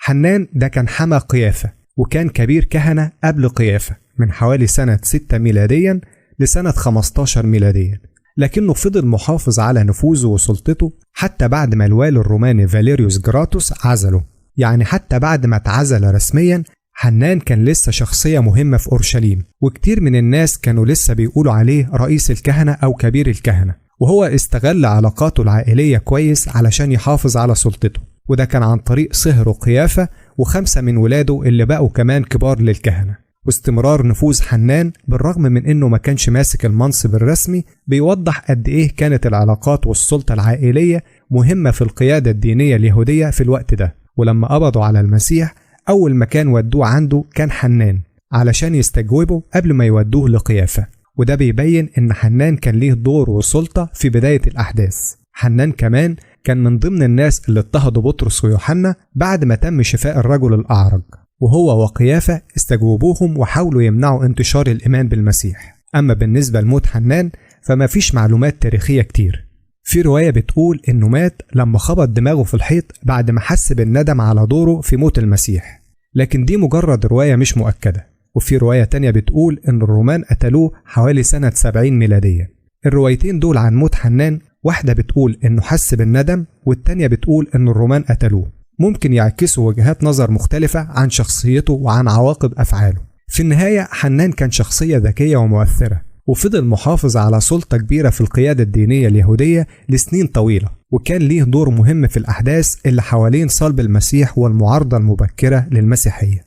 حنان ده كان حمى قيافة، وكان كبير كهنة قبل قيافة من حوالي سنة 6 ميلاديا لسنة 15 ميلاديا، لكنه فضل محافظ على نفوذه وسلطته حتى بعد ما الوالي الروماني فاليريوس جراتوس عزله. يعني حتى بعد ما اتعزل رسميا، حنان كان لسه شخصية مهمة في أورشليم، وكتير من الناس كانوا لسه بيقولوا عليه رئيس الكهنة أو كبير الكهنة، وهو استغل علاقاته العائلية كويس علشان يحافظ على سلطته، وده كان عن طريق صهره قيافة و5 من ولاده اللي بقوا كمان كبار للكهنة. واستمرار نفوذ حنان بالرغم من انه ما كانش ماسك المنصب الرسمي بيوضح قد ايه كانت العلاقات والسلطة العائلية مهمة في القيادة الدينية اليهودية في الوقت ده. ولما قبضوا على المسيح، أول مكان ودوه عنده كان حنان علشان يستجوبه قبل ما يودوه لقيافة، وده بيبين إن حنان كان ليه دور وسلطة في بداية الأحداث. حنان كمان كان من ضمن الناس اللي اضطهدوا بطرس ويوحنا بعد ما تم شفاء الرجل الأعرج، وهو وقيافة استجوبوهم وحاولوا يمنعوا انتشار الإيمان بالمسيح. أما بالنسبة لموت حنان فما فيش معلومات تاريخية كتير. في رواية بتقول إنه مات لما خبط دماغه في الحيط بعد ما حس بالندم على دوره في موت المسيح، لكن دي مجرد رواية مش مؤكدة. وفي رواية تانية بتقول إن الرومان قتلوه حوالي سنة 70 ميلادية. الروايتين دول عن موت حنان، واحدة بتقول إنه حس بالندم، والتانية بتقول إن الرومان قتلوه. ممكن يعكسوا وجهات نظر مختلفة عن شخصيته وعن عواقب أفعاله. في النهاية حنان كان شخصية ذكية ومؤثرة، وفضل محافظ على سلطة كبيرة في القيادة الدينية اليهودية لسنين طويلة، وكان ليه دور مهم في الأحداث اللي حوالين صلب المسيح والمعارضة المبكرة للمسيحية.